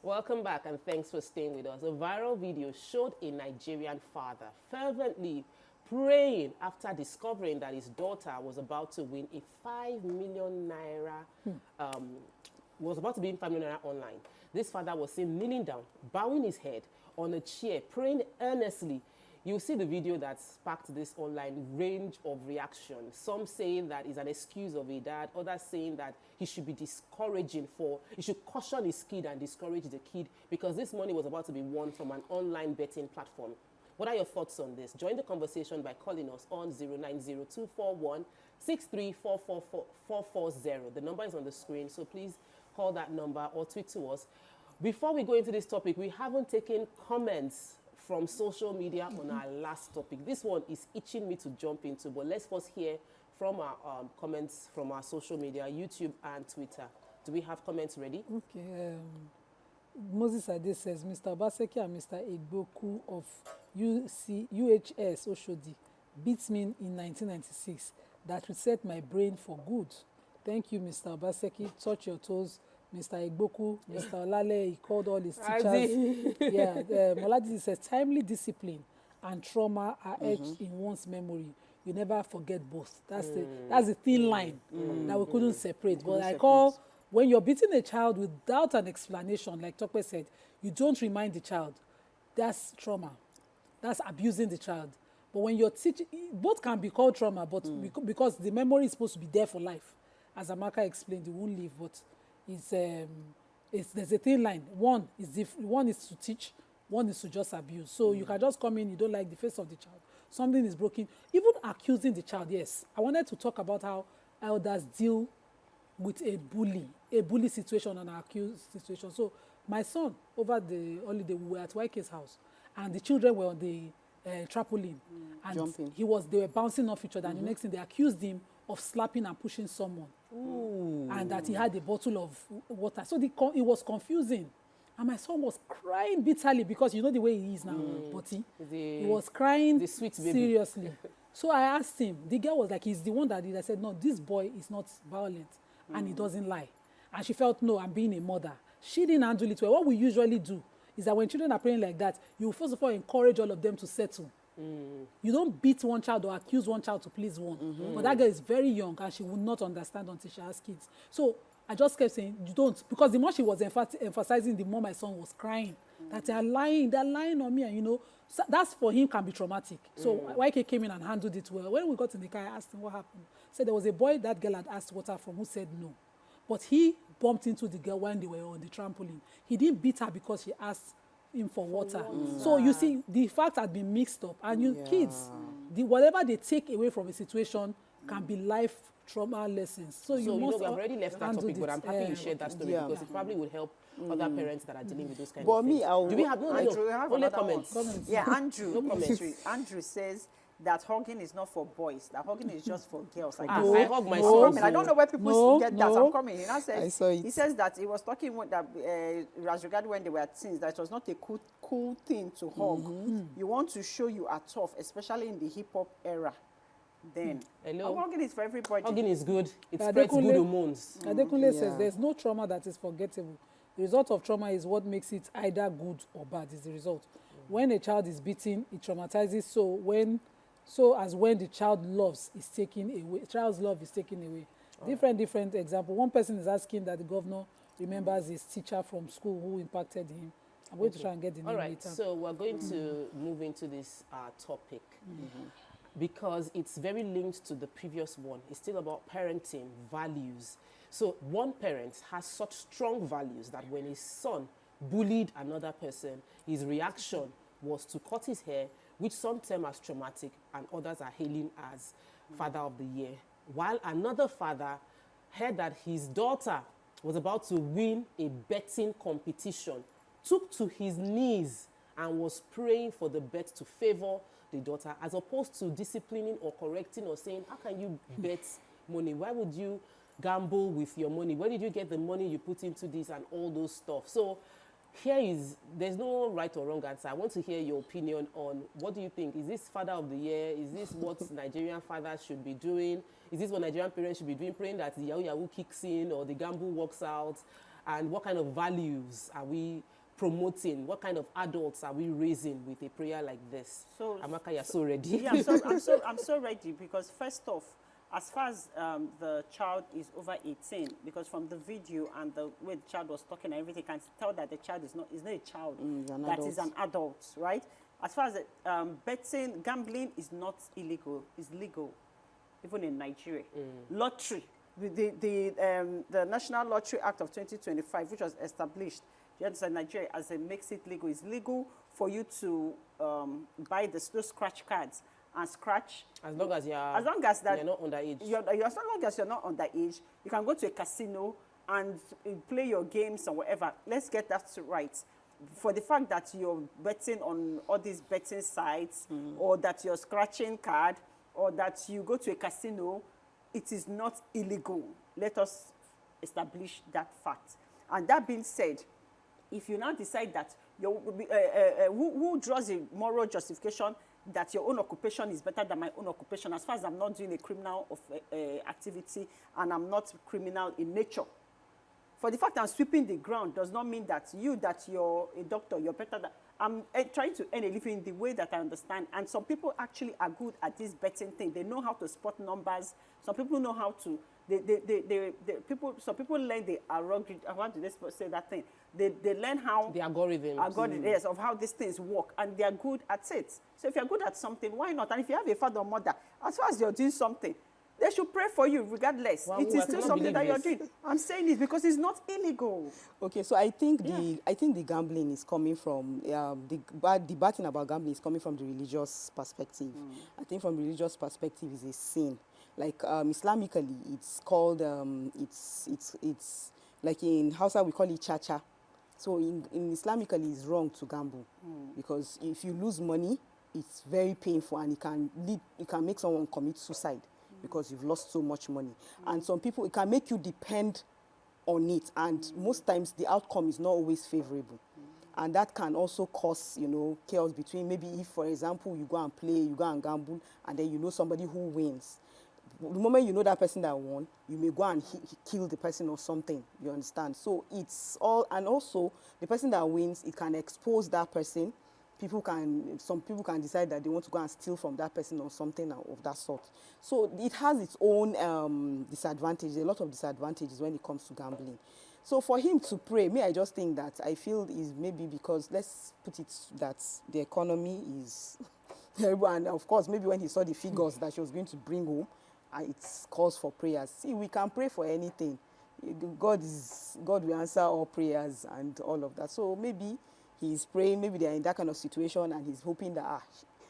Welcome back and thanks for staying with us. A viral video showed a Nigerian father fervently praying after discovering that his daughter was about to win a 5 million naira, was about to be in 5 million naira online. This father was seen kneeling down, bowing his head on a chair, praying earnestly. You'll see the video that sparked this online range of reaction. Some saying that it's an excuse of a dad, others saying that he should be he should caution his kid and discourage the kid because this money was about to be won from an online betting platform. What are your thoughts on this? Join the conversation by calling us on 090-241-6344440. The number is on the screen, so please call that number or tweet to us. Before we go into this topic, we haven't taken comments from social media on our last topic. This one is itching me to jump into, but let's first hear from our comments from our social media, YouTube and Twitter. Do we have comments ready? Okay. Moses Ade says, Mr. Obaseki and Mr. Egboku of UHS Oshodi beats me in 1996. That reset my brain for good. Thank you, Mr. Obaseki. Touch your toes. Mr. Egboku, Mr. Olale, he called all his teachers. Yeah, Moladi says, timely discipline and trauma are etched in one's memory. You never forget both. That's the thin line that we couldn't separate. But I call, when you're beating a child without an explanation, like Tokwe said, you don't remind the child. That's trauma. That's abusing the child. But when you're teaching, both can be called trauma, but because the memory is supposed to be there for life. As Amaka explained, it won't leave, but there's a thin line. One is to teach, one is to just abuse. So you can just come in, you don't like the face of the child. Something is broken. Even accusing the child, yes. I wanted to talk about how elders deal with a bully situation and an accused situation. So my son, over the holiday, we were at YK's house, and the children were on the trampoline. And jumping. they were bouncing off each other, and the next thing, they accused him of slapping and pushing someone. Ooh. And that he had a bottle of water. So it was confusing. And my son was crying bitterly because you know the way he is now, but he was crying the sweet baby. Seriously. So I asked him, the girl was like, he's the one that did. I said, no, this boy is not violent and he doesn't lie. And she felt, no, I'm being a mother. She didn't handle it well. What we usually do is that when children are praying like that, you first of all encourage all of them to settle. You don't beat one child or accuse one child to please one. But that girl is very young and she will not understand until she has kids. So I just kept saying, you don't. Because the more she was emphasizing, the more my son was crying. That they're lying on me. And you know, so that's for him can be traumatic. So YK came in and handled it well. When we got in the car, I asked him what happened. He said there was a boy that girl had asked water from who said no. But he bumped into the girl when they were on the trampoline. He didn't beat her because she asked him for water. So you see, the facts had been mixed up, and kids, whatever they take away from a situation can be life trauma lessons. So you must we have already left that topic, but I'm happy you shared that story because it probably would help other parents that are dealing with those kind of things. Do we have only comments? Yeah, Andrew. No comments. Andrew says that hugging is not for boys. That hugging is just for girls. I hug myself. I don't know where people get that. I'm coming. He now says, he says that he was talking with that as regard when they were teens, that it was not a cool thing to hug. You want to show you are tough, especially in the hip hop era. Then hugging is for everybody. Hugging is good. It spreads good hormones. Adekunle says there's no trauma that is forgettable. The result of trauma is what makes it either good or bad. Is the result. When a child is beaten, it traumatizes. So as when the child's love is taken away. Different example. One person is asking that the governor remembers his teacher from school who impacted him. I'm going to try and get the name later. So we're going to move into this topic because it's very linked to the previous one. It's still about parenting, values. So one parent has such strong values that when his son bullied another person, his reaction was to cut his hair, which some term as traumatic and others are hailing as Father of the Year. While another father heard that his daughter was about to win a betting competition, took to his knees and was praying for the bet to favor the daughter, as opposed to disciplining or correcting or saying, how can you bet money? Why would you gamble with your money? Where did you get the money you put into this and all those stuff? So there's no right or wrong answer. I want to hear your opinion on what do you think? Is this Father of the Year? Is this what Nigerian fathers should be doing? Is this what Nigerian parents should be doing? Praying that the Yahoo kicks in or the gamble works out? And what kind of values are we promoting? What kind of adults are we raising with a prayer like this? So, Amaka, you're so ready. Yeah, I'm so ready, because first off, as far as the child is over 18, because from the video and the way the child was talking and everything, can tell that the child is not a child, that is an adult, right? As far as betting, gambling is not illegal, it's legal, even in Nigeria. Lottery, the National Lottery Act of 2025, which was established, you understand, Nigeria, as it makes it legal. It's legal for you to buy those scratch cards and scratch. As long as you're not underage. As long as you're not underage, you can go to a casino and play your games or whatever. Let's get that right. For the fact that you're betting on all these betting sites, or that you're scratching card, or that you go to a casino, it is not illegal. Let us establish that fact. And that being said, if you now decide that who draws a moral justification that your own occupation is better than my own occupation, as far as I'm not doing a criminal activity and I'm not criminal in nature. For the fact I'm sweeping the ground does not mean that you're a doctor, you're better than. I'm trying to earn a living the way that I understand. And some people actually are good at this betting thing. They know how to spot numbers. Some people know how to. Some people learn the algorithm. How do they say that thing? They learn how the algorithm. Yes, of how these things work, and they are good at it. So if you're good at something, why not? And if you have a father or mother, as far as you're doing something, they should pray for you regardless. Well, it is still something that you're doing. I'm saying it because it's not illegal. Okay, so I think the gambling is coming from the bad thing about gambling is coming from the religious perspective. I think from religious perspective is a sin. Like Islamically, it's called it's like in Hausa we call it cha-cha. So in Islamically, it's wrong to gamble because if you lose money, it's very painful and it can make someone commit suicide because you've lost so much money. And some people, it can make you depend on it, and most times the outcome is not always favorable. And that can also cause, chaos between, maybe if, for example, you go and play, you go and gamble, and then you know somebody who wins. The moment you know that person that won, you may go and kill the person or something, you understand? So it's all, and also the person that wins, it can expose that person. Some people can decide that they want to go and steal from that person or something of that sort. So it has its own disadvantages, a lot of disadvantages when it comes to gambling. So for him to pray, I just think that I feel is maybe because, let's put it that the economy is terrible, and of course, maybe when he saw the figures that she was going to bring home, it calls for prayers. See, we can pray for anything. God will answer all prayers and all of that. So maybe he's praying, maybe they're in that kind of situation and he's hoping that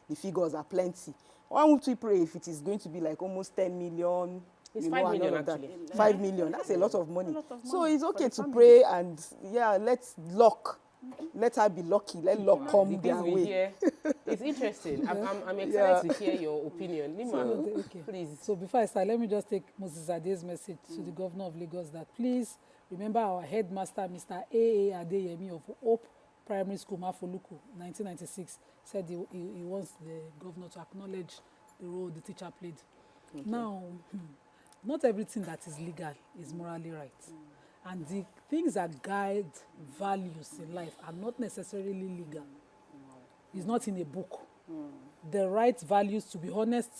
the figures are plenty. Why won't we pray if it is going to be like almost 10 million? It's 5 million actually. 5 million, that's a lot of money. So it's okay to pray and let's lock. Let her be lucky. Let luck come their way. It's interesting. I'm excited to hear your opinion. Nima, please. So before I start, let me just take Moses Ade's message to the governor of Lagos that please remember our headmaster, Mr. A.A. Adeyemi of Hope Primary School, Mafoluku, 1996, said he wants the governor to acknowledge the role the teacher played. Now, not everything that is legal is morally right. And the things that guide values in life are not necessarily legal. It's not in a book. The right values to be honest,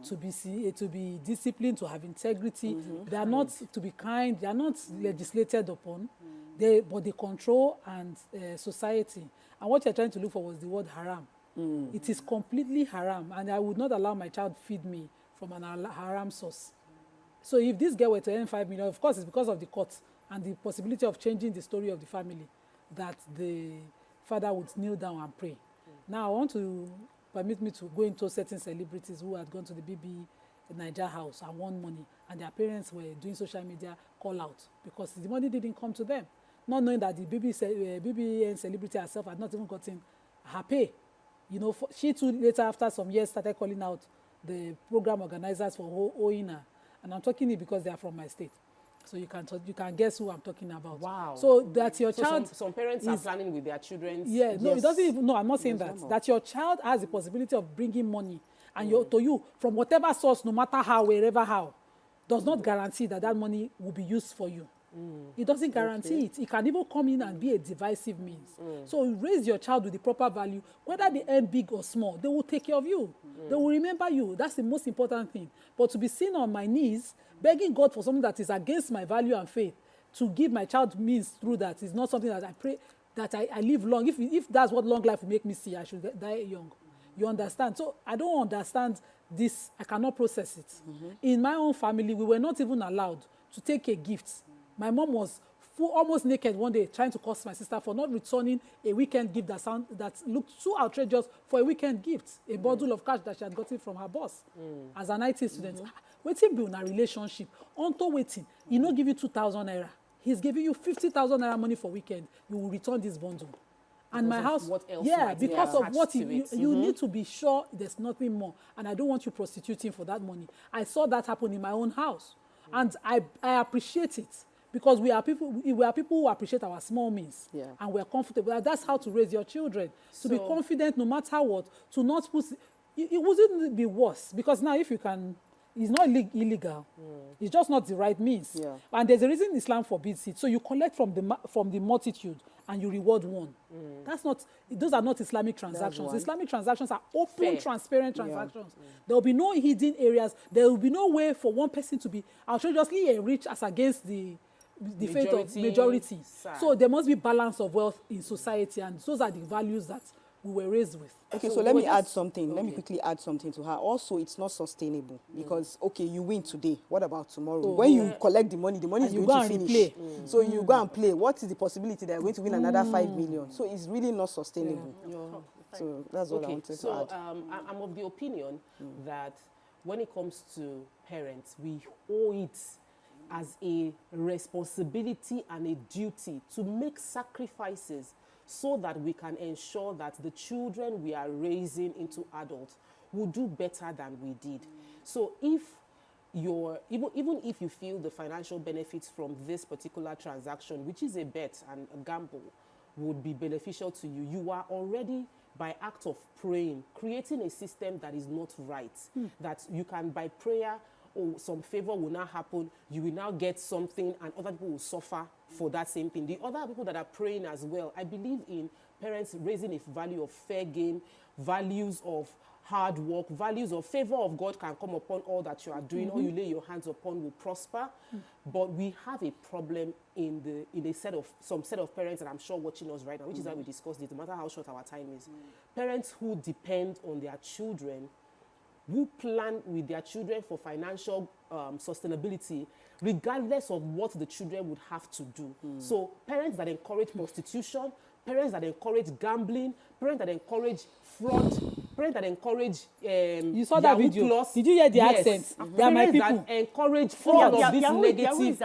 to be disciplined, to have integrity, they are not to be kind, they are not legislated upon, but they control and society. And what you're trying to look for was the word haram. It is completely haram, and I would not allow my child feed me from an haram source. So if this girl were to earn 5 million, of course it's because of the court and the possibility of changing the story of the family that the father would kneel down and pray. Now I want to permit me to go into certain celebrities who had gone to the BB Niger house and won money, and their parents were doing social media call out because the money didn't come to them, not knowing that the BBN celebrity herself had not even gotten her pay. She too later, after some years, started calling out the program organizers for owing her. And I'm talking it because they are from my state. So you can guess who I'm talking about. Wow. So that your child... Some parents are planning with their children. Yeah, no, it doesn't even... No, I'm not saying that. That your child has the possibility of bringing money and to you, from whatever source, no matter how, wherever how, does not guarantee that money will be used for you. It doesn't guarantee it. It can even come in and be a divisive means. So raise your child with the proper value. Whether they earn big or small, they will take care of you. They will remember you. That's the most important thing. But to be seen on my knees, begging God for something that is against my value and faith, to give my child means through that is not something that I pray that I live long. If that's what long life will make me see, I should die young. You understand? So I don't understand this. I cannot process it. In my own family, we were not even allowed to take a gift. My mom was almost naked one day trying to curse my sister for not returning a weekend gift that looked too outrageous for a weekend gift, a bundle of cash that she had gotten from her boss as an IT student. Waiting be in a relationship. Unto waiting, he not give you 2,000 naira. He's giving you 50,000 naira money for weekend. You will return this bundle. And my house, because of what you need to be sure there's nothing more. And I don't want you prostituting for that money. I saw that happen in my own house. And I appreciate it. Because we are people who appreciate our small means. And we're comfortable. That's how to raise your children. To be confident no matter what. To not put... It wouldn't be worse. Because now if you can... It's not illegal. It's just not the right means. And there's a reason Islam forbids it. So you collect from the multitude and you reward one. Those are not Islamic transactions. Islamic transactions are open, transparent transactions. There will be no hidden areas. There will be no way for one person to be outrageously rich as against the fate of majority. So there must be balance of wealth in society, and those are the values that we were raised with. Okay, so let me add something. Okay. Let me quickly add something to her. Also, it's not sustainable because, okay, you win today. What about tomorrow? When you collect the money is going to finish. So you go and play. What is the possibility that you're going to win another 5 million? So it's really not sustainable. So that's all I wanted to add. I'm of the opinion that when it comes to parents, we owe it as a responsibility and a duty to make sacrifices so that we can ensure that the children we are raising into adults will do better than we did. So if even if you feel the financial benefits from this particular transaction, which is a bet and a gamble, would be beneficial to you, you are already, by act of praying, creating a system that is not right. That you can, by prayer, some favor will now happen, you will now get something, and other people will suffer for that same thing. The other people that are praying as well, I believe in parents raising a value of fair game, values of hard work, values of favor of God can come upon all that you are doing, all you lay your hands upon will prosper. But we have a problem in some set of parents, and I'm sure watching us right now, which is why we discussed it, no matter how short our time is. Parents who depend on their children, who plan with their children for financial sustainability, regardless of what the children would have to do. So parents that encourage prostitution, parents that encourage gambling, parents that encourage fraud, parents that encourage you saw that video? Plus. Did you hear the accent? They are my people. That encourage all of this negative.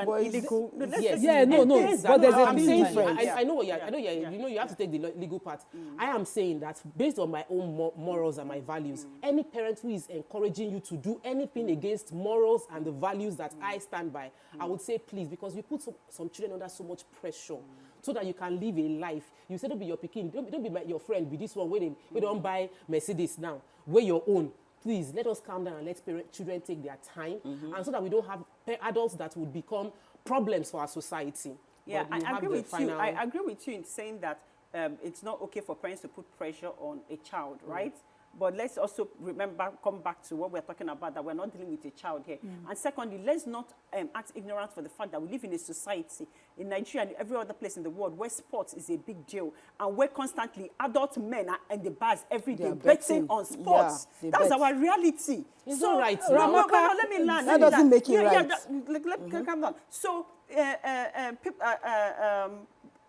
But there's a difference. I know what you know. You have to take the legal part. I am saying that based on my own morals and my values, any parent who is encouraging you to do anything against morals and the values that I stand by, I would say please, because you put some children under so much pressure, so that you can live a life. You say don't be your pikin, don't be your friend, be this one where we don't buy Mercedes now, we're your own. Please, let us calm down and let children take their time, and so that we don't have adults that would become problems for our society. Yeah, I agree with you. I agree with you in saying that it's not okay for parents to put pressure on a child, right? But let's also come back to what we're talking about, that we're not dealing with a child here. And secondly, let's not act ignorant for the fact that we live in a society in Nigeria and every other place in the world where sports is a big deal, and where constantly adult men are in the bars every day betting on sports. That's our reality. It's all right. Let me learn. That doesn't make it right. Calm down. So,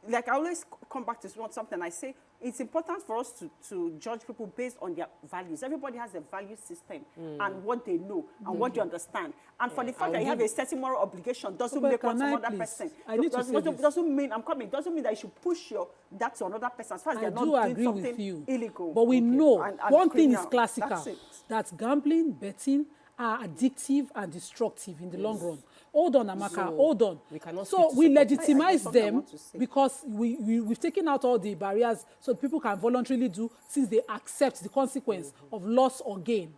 like I always come back to something I say, it's important for us to judge people based on their values. Everybody has a value system and what they know and what they understand. And for the fact that you have a certain moral obligation doesn't make one some other person. Doesn't mean that you should push that to another person as far as they're not doing something illegal. But we know one thing is classical, that gambling, betting are addictive and destructive in the long run. Hold on, Amaka, So, hold on. we cannot So speak to we support. legitimize something I them want to say. because we've taken out all the barriers so people can voluntarily do, since they accept the consequence of loss or gain.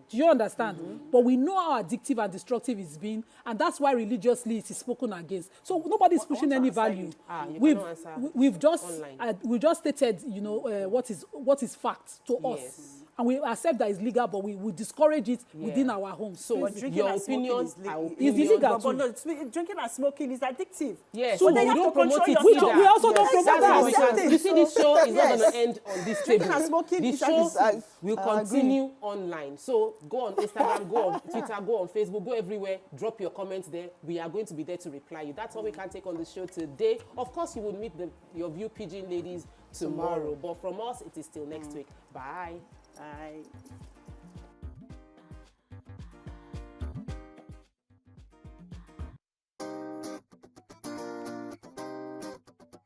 Do you understand? But we know how addictive and destructive it's been, and that's why religiously it is spoken against. So nobody's pushing any value. You We've cannot answer we've just online. we just stated, what is fact to us. Yes. And we accept that it's legal, but we discourage it within our homes. So But drinking your and smoking opinion, is our is opinion. illegal. But no, drinking and smoking is addictive. Yes, So but we we have don't to promote control it your either. sugar. we also don't promote That's that. how we can. Exactly. You see, this show is not Yes. going to end on this Drinking table. and smoking The is show addictive. will continue online. So go on Instagram, go on Twitter, go on Facebook, go everywhere. Drop your comments there. We are going to be there to reply you. That's all we can take on the show today. Of course, you will meet your View Pigeon ladies tomorrow. But from us, it is till next week. Bye. Bye.